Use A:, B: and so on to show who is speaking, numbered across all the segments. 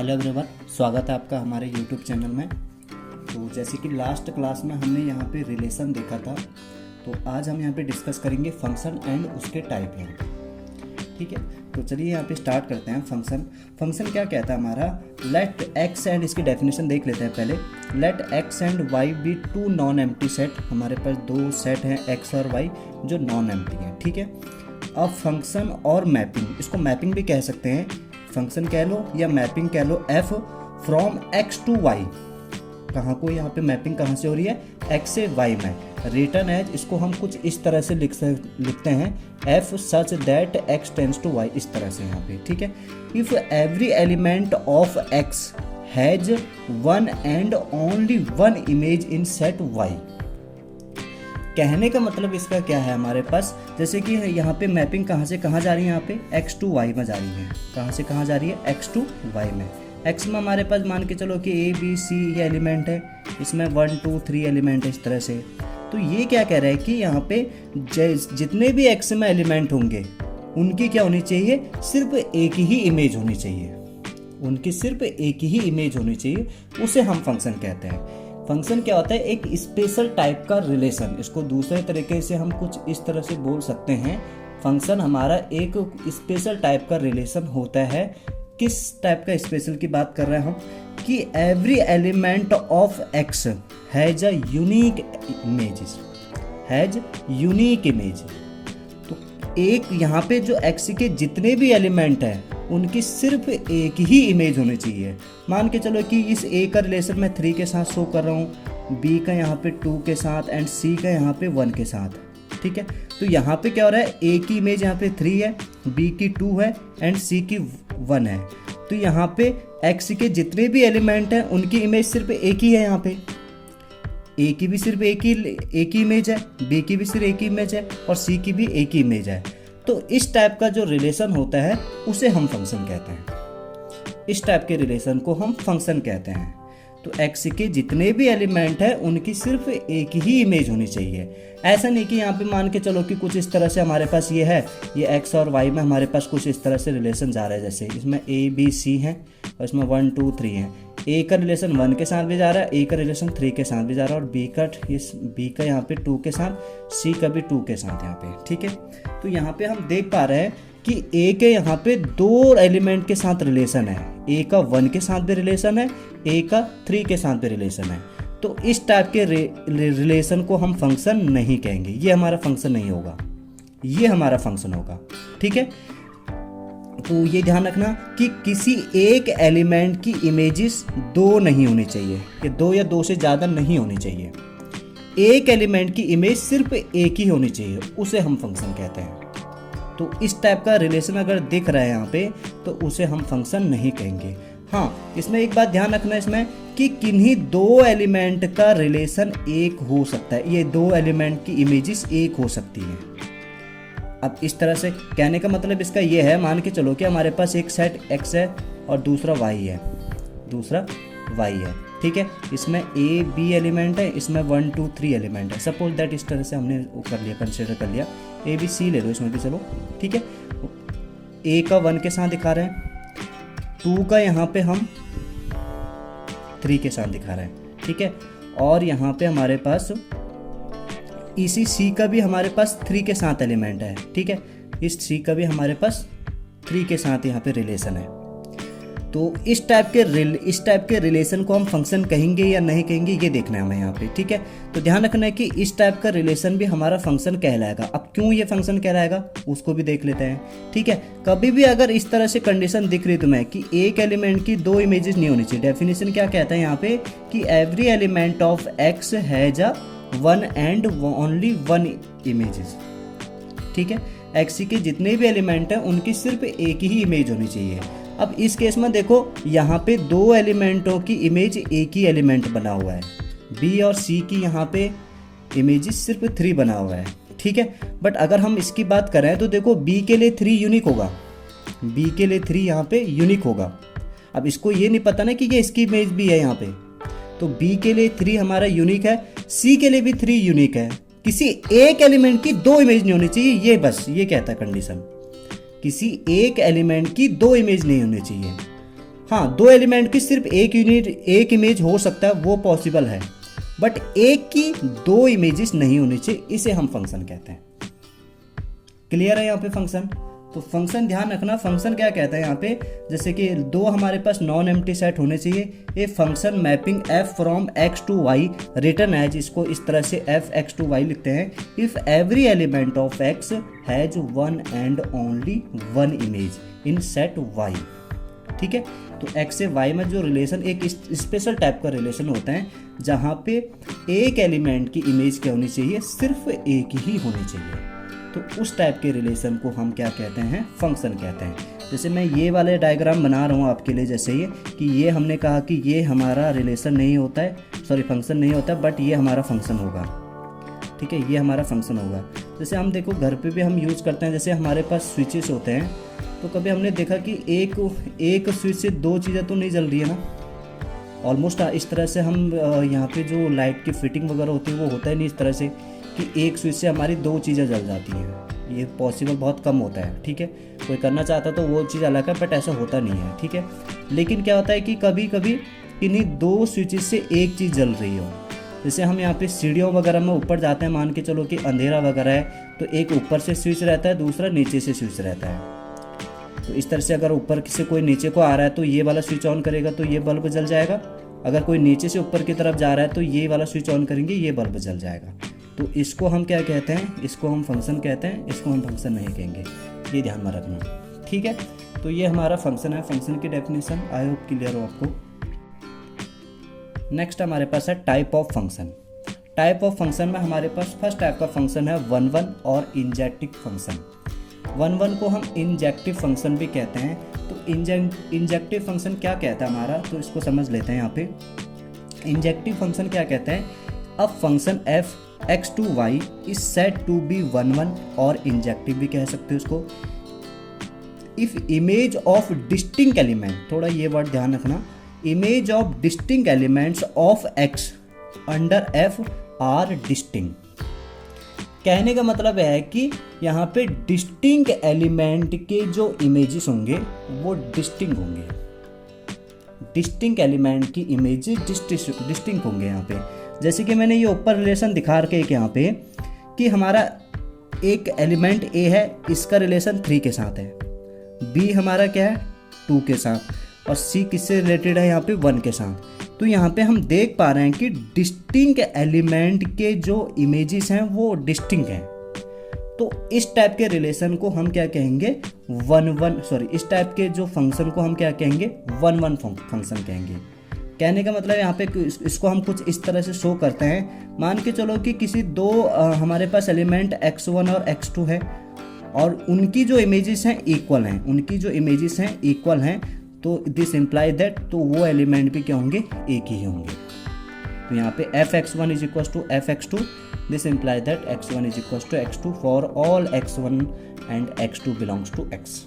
A: Hello everyone, स्वागत है आपका हमारे यूट्यूब चैनल में। तो जैसे कि लास्ट क्लास में हमने यहाँ पे रिलेशन देखा था, तो आज हम यहाँ पे डिस्कस करेंगे फंक्शन एंड उसके टाइप हैं। ठीक है, तो चलिए यहाँ पे स्टार्ट करते हैं। फंक्शन क्या कहता है हमारा, लेट एक्स एंड, इसकी डेफिनेशन देख लेते हैं पहले। Let X and Y be two non empty set. हमारे पास दो सेट हैं एक्स और वाई जो नॉन एम्प्टी हैं। ठीक है, अब फंक्शन और मैपिंग, इसको मैपिंग भी कह सकते हैं, फंक्शन कह लो या मैपिंग कह लो। F from X to Y, कहाँ को यहाँ पे मैपिंग कहाँ से हो रही है, एक्स से वाई में। रिटर्न एज, इसको हम कुछ इस तरह से लिखते हैं, f such that X tends to Y, इस तरह से यहाँ पे। ठीक है, if every element of X has one and only one image in set Y. कहने का मतलब इसका क्या है, हमारे पास जैसे कि यहाँ पे मैपिंग कहाँ से कहाँ जा रही है, यहाँ पे x टू y में जा रही है। कहाँ से कहाँ जा रही है, x टू y में। x में हमारे पास मान के चलो कि a b c ये एलिमेंट है, इसमें 1 2 3 एलिमेंट है, इस तरह से। तो ये क्या कह रहा है कि यहाँ पे जितने भी x में एलिमेंट होंगे उनकी क्या होनी चाहिए, सिर्फ एक ही इमेज होनी चाहिए, उनकी सिर्फ एक ही इमेज होनी चाहिए, उसे हम फंक्शन कहते हैं। फंक्शन क्या होता है, एक स्पेशल टाइप का रिलेशन। इसको दूसरे तरीके से हम कुछ इस तरह से बोल सकते हैं, फंक्शन हमारा एक स्पेशल टाइप का रिलेशन होता है। किस टाइप का स्पेशल की बात कर रहे हैं हम, कि every element of X has a unique images, has unique image. तो एक यहाँ पे जो एक्स के जितने भी एलिमेंट हैं उनकी सिर्फ एक ही इमेज होनी चाहिए। मान के चलो कि इस ए का रिलेशन मैं 3 के साथ शो कर रहा हूँ, बी का यहाँ पे 2 के साथ एंड सी का यहाँ पे 1 के साथ। ठीक है, तो यहाँ पे क्या हो रहा है, ए की इमेज यहाँ पे 3 है, बी की 2 है एंड सी की 1 है। तो यहाँ पे एक्स के जितने भी एलिमेंट हैं उनकी इमेज सिर्फ एक ही है। यहाँ पे ए की भी सिर्फ एक ही इमेज है, बी की भी सिर्फ एक ही इमेज है और सी की भी एक ही इमेज है। तो इस टाइप का जो रिलेशन होता है उसे हम फंक्शन कहते हैं। इस टाइप के रिलेशन को हम फंक्शन कहते हैं। तो एक्स के जितने भी एलिमेंट हैं उनकी सिर्फ एक ही इमेज होनी चाहिए। ऐसा नहीं कि यहाँ पे मान के चलो कि कुछ इस तरह से हमारे पास ये है, ये एक्स और वाई में हमारे पास कुछ इस तरह से रिलेशन जा रहा है, जैसे इसमें ए बी सी है और इसमें 1 2 3 है। ए का रिलेशन 1 के साथ भी जा रहा है, ए का रिलेशन 3 के साथ भी जा रहा है और बी का यहाँ पे 2 के साथ, सी का भी 2 के साथ यहाँ पे। ठीक है, तो यहाँ पे हम देख पा रहे हैं कि ए के यहाँ पे 2 एलिमेंट के साथ रिलेशन है, ए का 1 के साथ भी रिलेशन है, ए का 3 के साथ भी रिलेशन है। तो इस टाइप के रिलेशन को हम फंक्शन नहीं कहेंगे, ये हमारा फंक्शन नहीं होगा, ये हमारा फंक्शन होगा। ठीक है, तो ये ध्यान रखना कि किसी एक एलिमेंट की इमेजेस 2 नहीं होनी चाहिए, कि 2 या 2 से ज़्यादा नहीं होनी चाहिए। एक एलिमेंट की इमेज सिर्फ एक ही होनी चाहिए, उसे हम फंक्शन कहते हैं। तो इस टाइप का रिलेशन अगर दिख रहा है यहाँ पे तो उसे हम फंक्शन नहीं कहेंगे। हाँ, इसमें एक बात ध्यान रखना इसमें कि किन्हीं 2 एलिमेंट का रिलेशन एक हो सकता है, ये 2 एलिमेंट की इमेजेस एक हो सकती हैं। अब इस तरह से कहने का मतलब इसका ये है, मान के चलो कि हमारे पास एक सेट x है और दूसरा y है, ठीक है, इसमें a b एलिमेंट है, इसमें 1 2 3 एलिमेंट है। सपोज दैट इस तरह से हमने कर लिया, कंसिडर कर लिया, a b c ले लो इसमें भी, चलो ठीक है। a का 1 के साथ दिखा रहे हैं, 2 का यहाँ पे हम 3 के साथ दिखा रहे हैं। ठीक है, और यहाँ पे हमारे पास इसी सी का भी हमारे पास 3 के साथ एलिमेंट है। ठीक है, इस सी का भी हमारे पास 3 के साथ यहाँ पे रिलेशन है। तो इस टाइप के रिलेशन को हम फंक्शन कहेंगे या नहीं कहेंगे, ये देखना है हमें यहाँ पे। ठीक है, तो ध्यान रखना है कि इस टाइप का रिलेशन भी हमारा फंक्शन कहलाएगा। अब क्यों ये फंक्शन कहलाएगा उसको भी देख लेते हैं। ठीक है, कभी भी अगर इस तरह से कंडीशन दिख रही तुम्हें कि एक एलिमेंट की 2 इमेजेस नहीं होनी चाहिए, डेफिनेशन क्या कहता है यहाँ पे कि every element of X has a 1 and only 1 images. ठीक है, एक्स के जितने भी एलिमेंट हैं उनकी सिर्फ एक ही इमेज होनी चाहिए। अब इस केस में देखो, यहाँ पे 2 एलिमेंटों की इमेज एक ही एलिमेंट बना हुआ है, बी और सी की यहाँ पे इमेजेस सिर्फ 3 बना हुआ है। ठीक है, बट अगर हम इसकी बात करें तो देखो बी के लिए 3 यूनिक होगा, बी के लिए 3 यहाँ पे यूनिक होगा। अब इसको ये नहीं पता ना कि ये इसकी इमेज भी है यहाँ पे, तो बी के लिए 3 हमारा यूनिक है, सी के लिए भी 3 यूनिक है। किसी एक एलिमेंट की 2 इमेज नहीं होनी चाहिए, ये बस ये कहता है कंडीशन, किसी एक एलिमेंट की 2 इमेज नहीं होनी चाहिए। हाँ, दो एलिमेंट की सिर्फ एक इमेज हो सकता है, वो पॉसिबल है, बट एक की दो इमेजेस नहीं होनी चाहिए, इसे हम फंक्शन कहते हैं। क्लियर है यहाँ पे फंक्शन? तो फंक्शन ध्यान रखना, फंक्शन क्या कहता है यहाँ पे, जैसे कि दो हमारे पास नॉन एम्प्टी सेट होने चाहिए। A function mapping f from x to y written as, इसको इस तरह से f x टू y लिखते हैं, if every element of x has one and only one image in set y। ठीक है, तो x से y में जो रिलेशन, एक स्पेशल टाइप का रिलेशन होता है जहाँ पे एक एलिमेंट की इमेज क्या होनी चाहिए, सिर्फ एक ही होनी चाहिए। तो उस टाइप के रिलेशन को हम क्या कहते हैं, फंक्शन कहते हैं। जैसे मैं ये वाले डायग्राम बना रहा हूँ आपके लिए, जैसे ये कि ये हमने कहा कि ये हमारा रिलेशन नहीं होता है, सॉरी फंक्शन नहीं होता, बट ये हमारा फंक्शन होगा। ठीक है, ये हमारा फंक्शन होगा। जैसे हम देखो घर पे भी हम यूज़ करते हैं, जैसे हमारे पास स्विचेस होते हैं, तो कभी हमने देखा कि एक स्विच से दो चीज़ें तो नहीं जल रही है ना, ऑलमोस्ट इस तरह से हम यहाँ पे जो लाइट की फिटिंग वगैरह होती है वो होता है नहीं इस तरह से कि एक स्विच से हमारी दो चीज़ें जल जाती हैं, ये पॉसिबल बहुत कम होता है। ठीक है, कोई करना चाहता तो वो चीज़ अलग है, बट ऐसा होता नहीं है। ठीक है, लेकिन क्या होता है कि कभी कभी किन्हीं दो स्विचेस से एक चीज़ जल रही हो, जैसे हम यहाँ पे सीढ़ियों वगैरह में ऊपर जाते हैं, मान के चलो कि अंधेरा वगैरह है, तो एक ऊपर से स्विच रहता है, दूसरा नीचे से स्विच रहता है। तो इस तरह से अगर ऊपर से कोई नीचे को आ रहा है तो ये वाला स्विच ऑन करेगा तो ये बल्ब जल जाएगा, अगर कोई नीचे से ऊपर की तरफ जा रहा है तो ये वाला स्विच ऑन करेंगे, ये बल्ब जल जाएगा। तो इसको हम क्या कहते हैं, इसको हम फंक्शन कहते हैं, इसको हम फंक्शन नहीं कहेंगे, ये ध्यान में रखना। ठीक है, तो ये हमारा फंक्शन है, फंक्शन की डेफिनेशन आई होप क्लियर हो आपको। नेक्स्ट हमारे पास है type of function. Type of function में हमारे पास फर्स्ट टाइप का फंक्शन है वन वन और इंजेक्टिव फंक्शन। वन वन को हम इंजेक्टिव फंक्शन भी कहते हैं। तो इंजेक्टिव फंक्शन क्या कहता है हमारा, तो इसको समझ लेते हैं यहाँ पे। इंजेक्टिव फंक्शन क्या कहते हैं, अब function f x to y is said to be one one, और इंजेक्टिव भी कह सकते हो इसको, if image of distinct element, थोड़ा ये वर्ड ध्यान रखना, image of distinct elements of x under f are distinct. कहने का मतलब है कि यहाँ पे डिस्टिंक्ट एलिमेंट के जो इमेजेस होंगे वो डिस्टिंक्ट होंगे, डिस्टिंक्ट एलिमेंट की इमेजेस डिस्टिंक्ट होंगे यहाँ पे। जैसे कि मैंने ये ऊपर रिलेशन दिखा रखे एक यहाँ पे कि हमारा एक एलिमेंट A है, इसका रिलेशन 3 के साथ है, B हमारा क्या है 2 के साथ, और C किससे रिलेटेड है यहाँ पे 1 के साथ। तो यहाँ पे हम देख पा रहे हैं कि डिस्टिंक्ट एलिमेंट के जो इमेजेस हैं वो डिस्टिंक्ट हैं। तो इस टाइप के रिलेशन को हम क्या कहेंगे, इस टाइप के जो फंक्शन को हम क्या कहेंगे, वन वन फंक्शन कहेंगे। कहने का मतलब यहाँ पे इसको हम कुछ इस तरह से शो करते हैं, मान के चलो कि किसी दो हमारे पास एलिमेंट x1 और x2 है, और उनकी जो इमेजेस हैं इक्वल हैं, तो दिस इम्प्लाई दैट, तो वो एलिमेंट भी क्या होंगे, एक ही होंगे। तो यहाँ पे f(x1) is equal to f(x2), this imply that x1 is equal to x2 for all x1 and x2 belongs to x।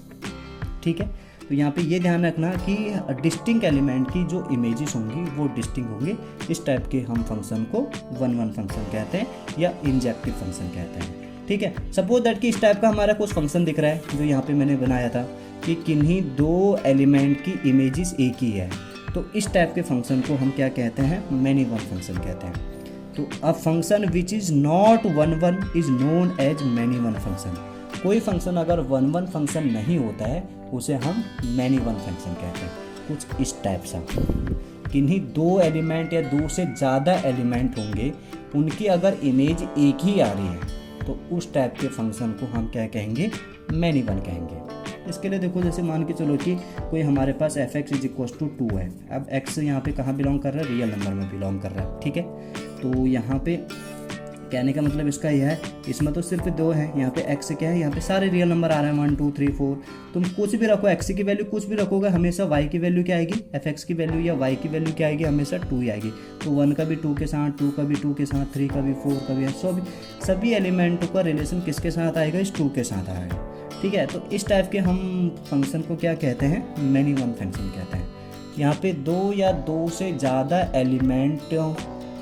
A: ठीक है, तो यहाँ पे ये ध्यान रखना कि डिस्टिंक्ट एलिमेंट की जो इमेजेस होंगी वो डिस्टिंक्ट होंगे। इस टाइप के हम फंक्शन को वन वन फंक्शन कहते हैं या इंजेक्टिव फंक्शन कहते हैं। ठीक है, सपोज दैट कि इस टाइप का हमारा कुछ फंक्शन दिख रहा है जो यहाँ पे मैंने बनाया था कि किन्हीं दो एलिमेंट की इमेजेस एक ही है, तो इस टाइप के फंक्शन को हम क्या कहते हैं, मैनी वन फंक्शन कहते हैं। तो a function which is not one one is known as many one function. कोई फंक्शन अगर वन वन फंक्शन नहीं होता है उसे हम मैनी वन फंक्शन कहते हैं। कुछ इस टाइप सा, किन्हीं दो एलिमेंट या दो से ज़्यादा एलिमेंट होंगे, उनकी अगर इमेज एक ही आ रही है तो उस टाइप के फंक्शन को हम क्या कहेंगे, मैनी वन कहेंगे। इसके लिए देखो, जैसे मान के चलो कि कोई हमारे पास f(x) इज इक्वल टू 2 है। अब x यहाँ पे कहाँ बिलोंग कर रहा है, रियल नंबर में बिलोंग कर रहा है। ठीक है, तो यहाँ पे कहने का मतलब इसका यह है, इसमें तो सिर्फ 2 है, यहाँ पे x क्या है, यहाँ पे सारे रियल नंबर आ रहे हैं 1 2 3 4। तुम कुछ भी रखो, x की वैल्यू कुछ भी रखोगे, हमेशा y की वैल्यू क्या आएगी, f(x) की वैल्यू या y की वैल्यू क्या आएगी, हमेशा 2 ही आएगी। तो 1 का भी 2 के साथ, 2 का भी 2 के साथ, 3 का भी 4 का भी, सभी एलिमेंटों का रिलेशन किसके साथ आएगा, इस 2 के साथ आएगा। ठीक है, तो इस टाइप के हम फंक्शन को क्या कहते हैं, मैनी वन फंक्शन कहते हैं। यहाँ पे 2 या 2 से ज़्यादा एलिमेंटों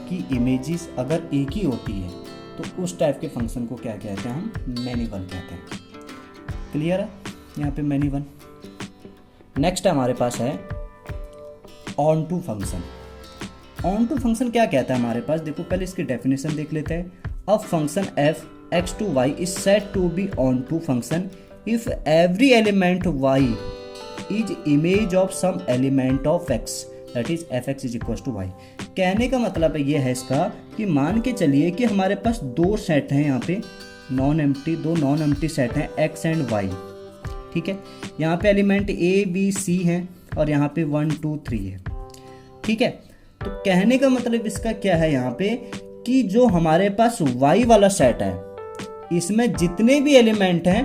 A: की इमेजेस अगर एक ही होती है तो उस टाइप के फंक्शन को क्या कहते हैं, हम मैनी वन कहते हैं। क्लियर है यहाँ पे मैनी वन। नेक्स्ट हमारे पास है onto function. Onto function क्या कहता है हमारे पास, देखो पहले इसकी डेफिनेशन देख लेते हैं। A function f x to y is said to be on to function if every element y is image of some element of x, that is fx is equals to y। कहने का मतलब ये है इसका कि मान के चलिए कि हमारे पास दो सेट हैं यहाँ पे दो नॉन एम्प्टी सेट हैं x एंड y, ठीक है। यहाँ पे एलिमेंट a b c हैं और यहाँ पे 1 2 3 है, ठीक है। तो कहने का मतलब इसका क्या है यहाँ पे कि जो हमारे पास y वाला सेट है इसमें जितने भी एलिमेंट हैं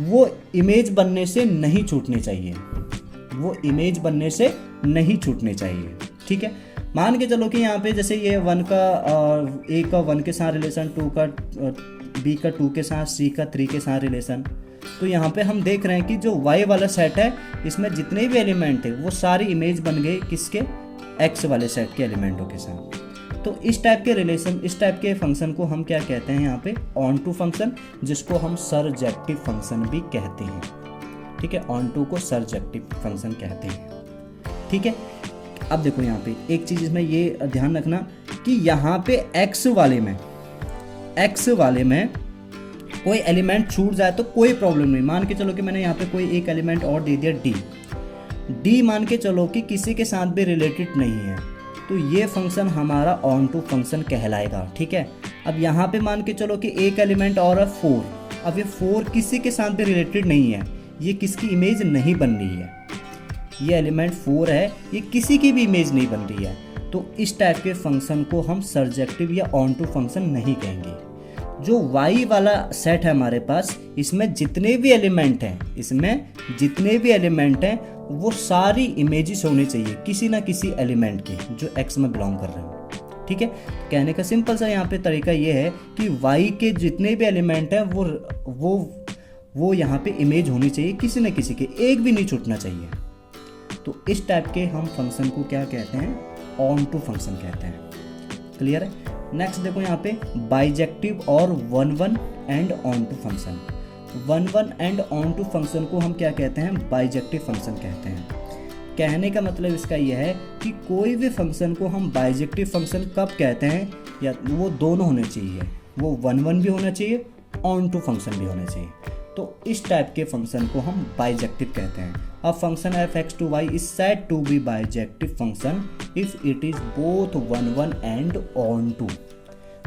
A: वो इमेज बनने से नहीं छूटने चाहिए, वो इमेज बनने से नहीं छूटने चाहिए, ठीक है। मान के चलो कि यहाँ पे जैसे ये 1 का a का 1 के साथ रिलेशन, 2 का b का 2 के साथ, c का 3 के साथ रिलेशन। तो यहाँ पे हम देख रहे हैं कि जो y वाला सेट है इसमें जितने भी एलिमेंट है वो सारी इमेज बन गए किसके, x वाले सेट के एलिमेंटों के साथ। तो इस टाइप के रिलेशन, इस टाइप के फंक्शन को हम क्या कहते हैं यहाँ पे, ऑन टू फंक्शन, जिसको हम सरजेक्टिव फंक्शन भी कहते हैं, ठीक है। ऑन टू को सरजेक्टिव फंक्शन कहते हैं, ठीक है। अब देखो यहाँ पे एक चीज़ इसमें ये ध्यान रखना कि यहाँ पे x वाले में कोई एलिमेंट छूट जाए तो कोई प्रॉब्लम नहीं। मान के चलो कि मैंने यहाँ पे कोई एक एलिमेंट और दे दिया d मान के चलो कि किसी के साथ भी रिलेटेड नहीं है, तो ये फंक्शन हमारा ऑन टू फंक्शन कहलाएगा, ठीक है। अब यहाँ पे मान के चलो कि एक एलिमेंट और है 4, अब ये 4 किसी के साथ भी रिलेटेड नहीं है, ये किसकी इमेज नहीं बन रही है, ये एलिमेंट 4 है, ये किसी की भी इमेज नहीं बन रही है। तो इस टाइप के फंक्शन को हम सरजेक्टिव या ऑन टू फंक्शन नहीं कहेंगे। जो y वाला सेट है हमारे पास, इसमें जितने भी एलिमेंट हैं वो सारी इमेजेस होनी चाहिए किसी ना किसी एलिमेंट की जो x में बिलोंग कर रहे हैं, ठीक है। कहने का सिंपल सा यहाँ पे तरीका ये है कि y के जितने भी एलिमेंट हैं वो यहाँ पे इमेज होनी चाहिए किसी न किसी के, एक भी नहीं छूटना चाहिए। तो इस टाइप के हम फंक्शन को क्या कहते हैं, ऑन टू फंक्शन कहते हैं। क्लियर है। नेक्स्ट देखो यहाँ पे बाइजेक्टिव और 1 and onto function. 1 and onto function को हम क्या कहते हैं, बाइजेक्टिव फंक्शन कहते हैं। कहने का मतलब इसका यह है कि कोई भी फंक्शन को हम बाइजेक्टिव फंक्शन कब कहते हैं, या वो दोनों होने चाहिए, वो 1 भी होना चाहिए, ऑन टू फंक्शन भी होना चाहिए। तो इस टाइप के फंक्शन को हम बाइजेक्टिव कहते हैं। A function f(x to y) is said to be bijective function if it is both 1 and onto.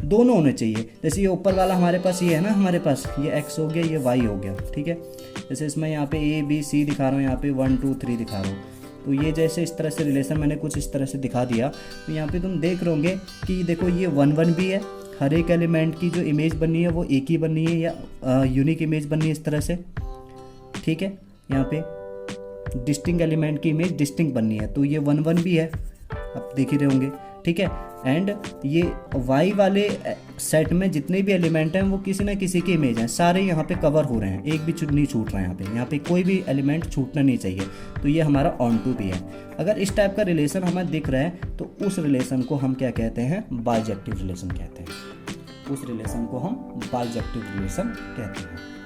A: दोनों होने चाहिए। जैसे ये ऊपर वाला हमारे पास ये है ना, हमारे पास ये x हो गया, ये y हो गया, ठीक है। जैसे इसमें यहाँ पे a b c दिखा रहा हूँ, यहाँ पे 1 2 3 दिखा रहा हूँ। तो ये जैसे इस तरह से रिलेशन मैंने कुछ इस तरह से दिखा दिया, तो यहाँ पे तुम देख रहोगे कि देखो ये 1 भी है, हर एक एलिमेंट की जो इमेज बननी है वो एक ही बननी है या यूनिक इमेज बननी है इस तरह से, ठीक है। यहाँ पे डिस्टिंक्ट एलिमेंट की इमेज डिस्टिंक्ट बननी है, तो ये 1 भी है, आप देख ही रहे होंगे, ठीक है। एंड ये y वाले सेट में जितने भी एलिमेंट हैं वो किसी ना किसी की इमेज हैं, सारे यहाँ पे कवर हो रहे हैं, एक भी नहीं छूट रहा है। यहाँ पे कोई भी एलिमेंट छूटना नहीं चाहिए, तो ये हमारा ऑन टू भी है। अगर इस टाइप का रिलेशन हमें दिख रहा है तो उस रिलेशन को हम क्या कहते हैं, बाइजेक्टिव रिलेशन कहते हैं। उस रिलेशन को हम बाइजेक्टिव रिलेशन कहते हैं।